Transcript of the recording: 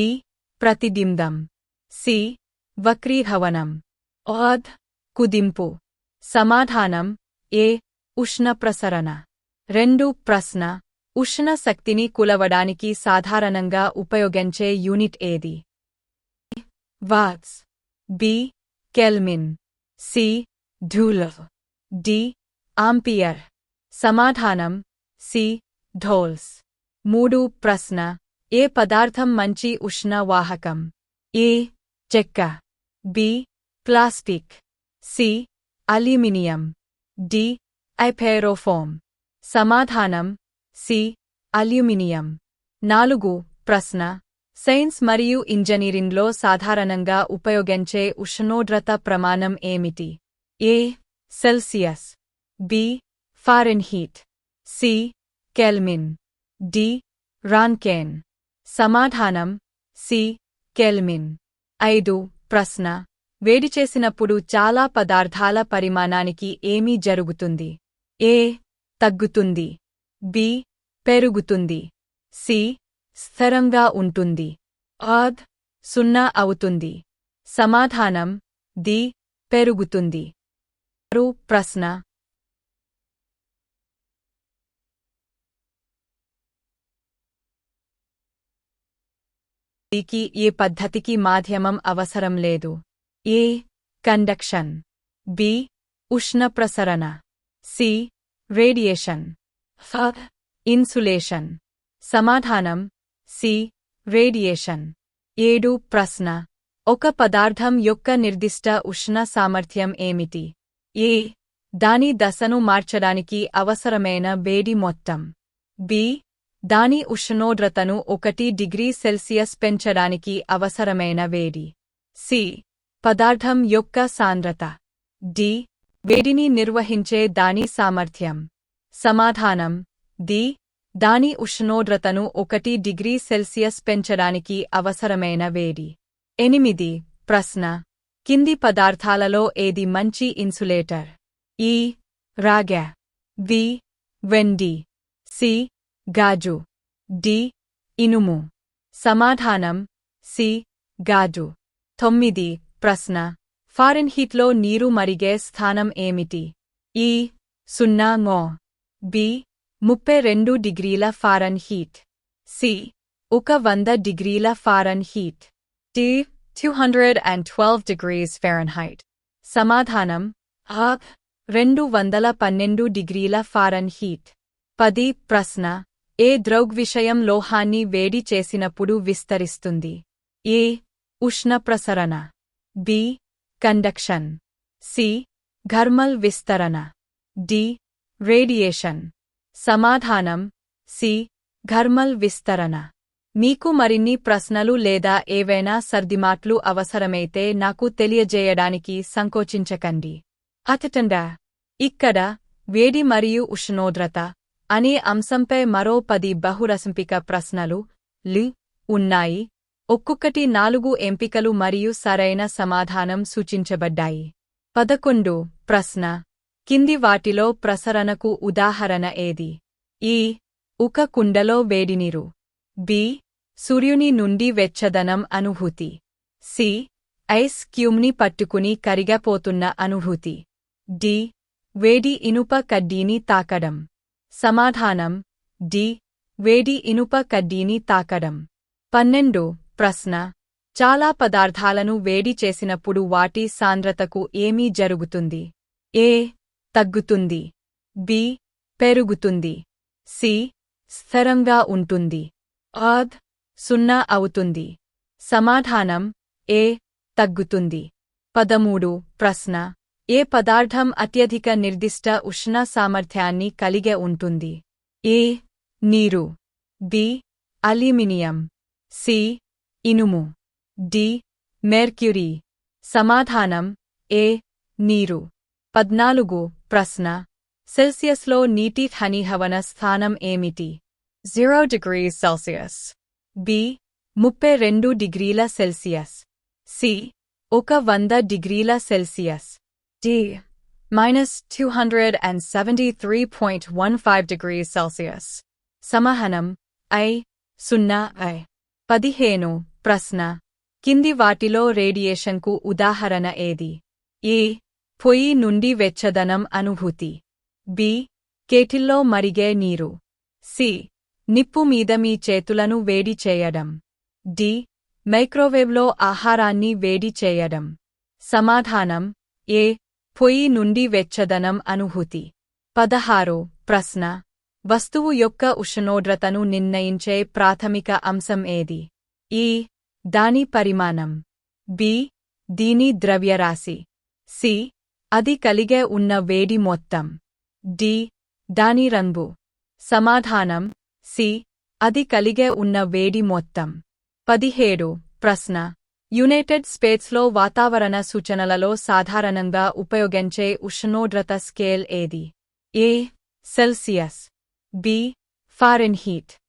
ఈ ప్రతిబింబం, సి వక్రీభవనం, ఓద్ కుదింపు. సమాధానం ఏ ఉష్ణ ప్రసరణ. 2 ప్రశ్న ఉష్ణ శక్తిని కొలవడానికి సాధారణంగా ఉపయోగించే యూనిట్ ఏది? Watts, B kelvin, C joule, D ampere. సమాధానం సి ఢోల్స్. 3 ప్రశ్న ఏ పదార్థం మంచి ఉష్ణ వాహకం? ఏ చెక్క, B plastic, C aluminium, D ఐపెరోఫోమ్. సమాధానం సి అల్యూమినియం. 4 ప్రశ్న సైన్స్ మరియు ఇంజనీరింగ్లో సాధారణంగా ఉపయోగించే ఉష్ణోగ్రత ప్రమాణం ఏమిటి? A Celsius, B Fahrenheit, C kelvin, D Rankine. సమాధానం సి కెల్విన్. 5 ప్రశ్న వేడిచేసినప్పుడు చాలా పదార్థాల పరిమాణానికి ఏమి జరుగుతుంది? ఏ తగ్గుతుంది, బి పెరుగుతుంది, సి స్థిరంగా ఉంటుంది, ఓద్ 0 అవుతుంది. సమాధానం డి పెరుగుతుంది. 6 ప్రశ్న దీనికి ఏ పద్ధతికి మాధ్యమం అవసరం లేదు? ఏ కండక్షన్, బి ఉష్ణ ప్రసరణ, సి రేడియేషన్, ఇన్సులేషన్. సమాధానం సి రేడియేషన్. 7 ప్రశ్న ఒక పదార్థం యొక్క నిర్దిష్ట ఉష్ణ సామర్థ్యం ఏమిటి? ఏ దాని దశను మార్చడానికి అవసరమైన వేడి మొత్తం, బి దాని ఉష్ణోగ్రతను 1 డిగ్రీ సెల్సియస్ పెంచడానికి అవసరమైన వేడి, సి పదార్థం యొక్క సాంద్రత, డి వేడిని నిర్వహించే దాని సామర్థ్యం. సమాధానం డి దాని ఉష్ణోగ్రతను 1 డిగ్రీ సెల్సియస్ పెంచడానికి అవసరమైన వేడి. 8 ప్రశ్న కింది పదార్థాలలో ఏది మంచి ఇన్సులేటర్? ఈ రాగ, బి వెండి, సి గాజు, డి ఇనుము. సమాధానం సి గాజు. 9 ప్రశ్న ఫారెన్హీట్లో నీరు మరిగే స్థానం ఏమిటి? ఈ 0 బి 32 డిగ్రీల ఫారెన్హీట్, సి 100 డిగ్రీల ఫారెన్హీట్, డి 212 degrees Fahrenheit. సమాధానం ఆ 212 డిగ్రీల ఫారెన్హీట్. 10 ప్రశ్న ఏ ద్రవ్విషయం లోహాన్ని వేడి చేసినప్పుడు విస్తరిస్తుంది? ఏ ఉష్ణ ప్రసరణ, బి కండక్షన్, సి థర్మల్ విస్తరణ, డి రేడియేషన్. సమాధానం సి థర్మల్ విస్తరణ. మీకు మరిన్ని ప్రశ్నలు లేదా ఏవైనా సర్దిమాట్లు అవసరమైతే నాకు తెలియజేయడానికి సంకోచించకండి. అతటండా ఇక్కడ వేడి మరియు ఉష్ణోగ్రత అనే అంశంపై మరో 10 బహురసంపిక ప్రశ్నలు ఉన్నాయి. ఒక్కొక్కటి 4 ఎంపికలు మరియు సరైన సమాధానం సూచించబడ్డాయి. 11 ప్రశ్న కింది వాటిలో ప్రసరణకు ఉదాహరణ ఏది? ఈ ఒక కుండలో వేడినీరు, బి సూర్యుని నుండి వెచ్చదనం అనుభూతి, సి ఐస్ క్యూబ్ని పట్టుకుని కరిగిపోతున్న అనుభూతి, డి వేడి ఇనుప కడ్డీని తాకడం. సమాధానం డి వేడి ఇనుప కడ్డీని తాకడం. 12 ప్రశ్న చాలా పదార్థాలను వేడి చేసినప్పుడు వాటి సాంద్రతకు ఏమి జరుగుతుంది? ఏ తగ్గుతుంది, బి పెరుగుతుంది, సి స్థిరంగా ఉంటుంది, ఓద్ 0 అవుతుంది. సమాధానం ఏ తగ్గుతుంది. 13 ప్రశ్న ఏ పదార్థం అత్యధిక నిర్దిష్ట ఉష్ణ సామర్థ్యాన్ని కలిగి ఉంటుంది? ఏ నీరు, బి అల్యూమినియం, సి ఇనుము, డి మెర్క్యూరీ. సమాధానం ఏ నీరు. 14 ప్రశ్న సెల్సియస్లో నీటి ఘనీభవన స్థానం ఏమిటి? 0 degrees Celsius, బి 32 డిగ్రీల సెల్సియస్, సి 100 డిగ్రీల సెల్సియస్, డి -273.15 degrees Celsius. సమాధానం ఐ 0 15 ప్రశ్న కింది వాటిలో రేడియేషన్కు ఉదాహరణ ఏది? ఏ. పొయ్యి నుండి వెచ్చదనం అనుభూతి. బి. కేటిల్లో మరిగే నీరు. సి. నిప్పు మీద మీ చేతులను వేడి చేయడం. డి. మైక్రోవేవ్లో ఆహారాన్ని వేడి చేయడం. సమాధానం ఏ. పొయ్యి నుండి వెచ్చదనం అనుభూతి. 16. ప్రశ్న వస్తువు యొక్క ఉష్ణోగ్రతను నిర్ణయించే ప్రాథమిక అంశం ఏది? ఏ. దాని పరిమాణం. బి. దీని ద్రవ్యరాశి. సి. అది కలిగే ఉన్న వేడి మొత్తం. డి. దాని రంగు. సమాధానం సి. అది కలిగే ఉన్న వేడి మొత్తం. 17. ప్రశ్న యునైటెడ్ స్టేట్స్లో వాతావరణ సూచనలలో సాధారణంగా ఉపయోగించే ఉష్ణోగ్రత స్కేల్ ఏది? ఏ. సెల్సియస్. బి. ఫారెన్హీట్.